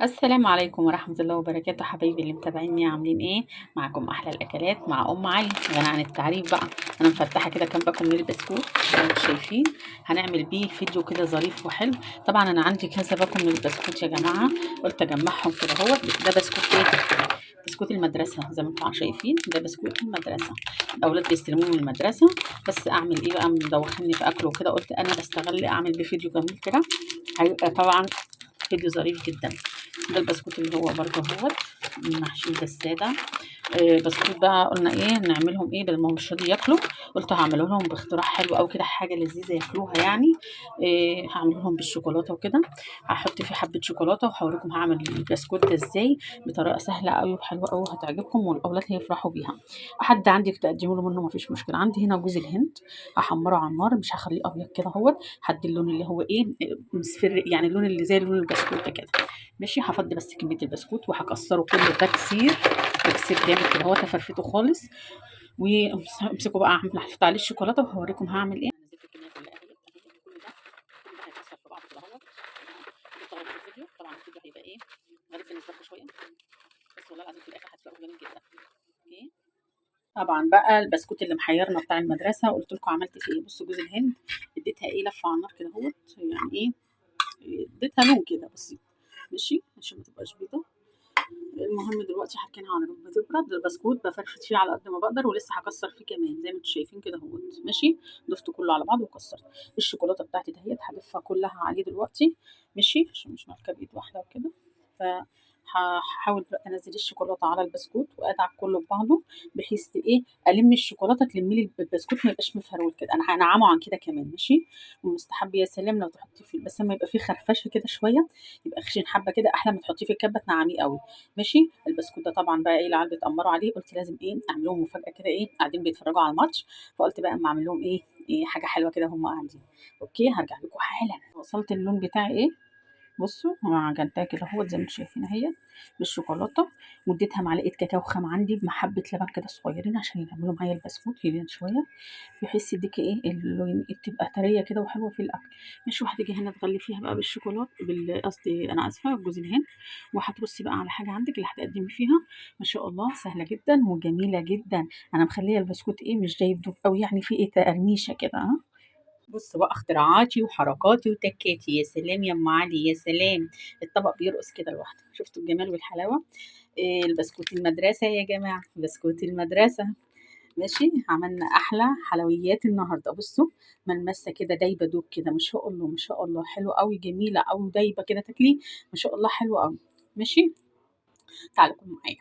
السلام عليكم ورحمة الله وبركاته، حبايبي اللي متابعيني عاملين ايه؟ معاكم احلى الاكلات مع ام علي. غنى عن التعريف بقى. انا مفتحه كده كام باكو من البسكوت زي ما انتم شايفين. هنعمل بيه فيديو كده ظريف وحلو. طبعا انا عندي كذا باكو من البسكوت يا جماعه، قلت اجمعهم كده. هو ده بسكوت ايه؟ بسكوت المدرسه. زي ما انتم شايفين ده بسكوت المدرسه، الاولاد بيستلموه من المدرسه. بس اعمل ايه بقى؟ مدوخني في اكله وكده، قلت انا بستغل اعمل بيه فيديو جميل كده. هيبقى طبعا فيديو ظريف جدا. ده البسكوت اللي هو برضه اهوت محشي بالساده. بسكوت بقى قلنا ايه نعملهم ايه بدل ما هم مش راضي ياكلوا. قلت هعمله لهم باختراع حلو قوي كده، حاجه لذيذه ياكلوها يعني. هعمله لهم بالشوكولاته وكده. هحط فيه حبه شوكولاته وهوريكم هعمل البسكوت ده ازاي بطريقه سهله قوي وحلوه قوي، هتعجبكم والاولاد هيفرحوا بيها. حد عندك تقدموا له منه مفيش مشكله. عندي هنا جوز الهند، هحمره على النار، مش هخليه ابيض كده اهوت. هدي اللون اللي هو ايه، مصفر يعني، اللون اللي زي لون البسكوت ده كده. ماشي، هفضي بس كميه البسكوت وهكسره كله تكسير، تكسير جامد كده، هو تفرفته خالص. وامسكوا بقى، هحط عليه الشوكولاته وهوريكم هعمل ايه. نزلت الكميه كلها اهي اهي، كل ده هيتكسر في بعض كده اهوت. طبعا الفيديو، هيبقى ايه، غريب بالنسبه لكم شويه، بس والله العظيم في الاخر هتلاقوه جميل جدا. اوكي. طبعا بقى البسكوت اللي محيرنا بتاع المدرسه، قلت لكم عملت فيه ايه. بصوا جوز الهند اديتها ايه، لفه على النار كده اهوت، يعني ايه، اديتها لون كده بسيط. ماشي عشان ما تبقاش بيضه. المهم دلوقتي هركنها على جنب تبرد. البسكوت بفرفت فيه على قد ما بقدر، ولسه هكسر فيه كمان زي ما انتم شايفين كده اهوت. ماشي، ضفته كله على بعضه وكسرت. الشوكولاته بتاعتي دهيت هضيفها كلها عليه دلوقتي. ماشي، عشان مش ماسكه بايد واحده وكده. ف هحاول بقى انزل الشوكولاته على البسكوت وادعك كله ببعضه، بحيث ايه الم الشوكولاته تلمي لي البسكوت، ما يبقاش مفرول كده. انا هنعمه عن كده كمان. ماشي، ومستحب يا سلام لو تحطيه فيه، بس لما يبقى فيه خرفشه كده شويه، يبقى خشن حبه كده، احلى ما تحطيه في الكبه تنعميه قوي. ماشي. البسكوت ده طبعا بقى ايه، العيال بيتأمروا عليه، قلت لازم ايه اعمل لهم مفاجاه كده، ايه قاعدين بيتفرجوا على الماتش، فقلت بقى اما اعمل لهم ايه حاجه حلوه كده هم قاعدين. اوكي، هرجع لكم حالا. وصلت اللون بتاعي ايه. بصوا انا عجنتها كده اهوت زي ما انتم شايفين اهي بالشوكولاته، واديتها معلقه كاكاو خام عندي بمحبه لبن كده صغيرين عشان يعملوا معايا البسكوت يلين شويه، بحيث يديكي ايه اللون، تبقى طريه كده وحلوه في الاكل. مش وهتيجي هنا تغلفيها بقى بالشوكولاته قصدي انا اسفه جوز الهند، وهتبصي بقى على حاجه عندك اللي هتقدمي فيها. ما شاء الله سهله جدا وجميله جدا. انا مخليه البسكوت ايه مش جايب دوب قوي، يعني في ايه تقرميشه كده ها. بص بقى اختراعاتي وحركاتي وتكاتي، يا سلام يا ام علي يا سلام. الطبق بيرقص كده لوحده، شفتوا الجمال والحلاوه. إيه البسكوت المدرسه يا جماعه، بسكوت المدرسه. ماشي، عملنا احلى حلويات النهارده. بصوا ملمسه كده دايبه دوب كده، ما شاء الله ما شاء الله، حلو قوي، جميله قوي، دايبه كده تاكلي. ما شاء الله حلوه قوي. ماشي، تعالوا كلوا معايا.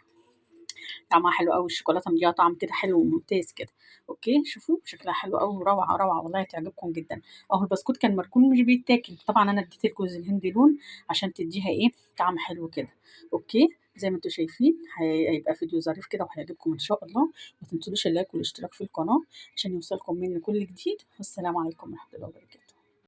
طعمها حلو قوي، الشوكولاته مديها طعم كده حلو وممتاز كده. اوكي، شوفوا شكلها حلو قوي، وروعه روعه والله، هتعجبكم جدا. اهو البسكوت كان مركون مش بيتاكل، طبعا انا اديت الجوز الهندي لون عشان تديها ايه طعم حلو كده. اوكي، زي ما انتم شايفين هيبقى فيديو ظريف كده وهيعجبكم ان شاء الله. ما تنسوش اللايك والاشتراك في القناه عشان يوصلكم مني كل جديد. والسلام عليكم ورحمه الله وبركاته.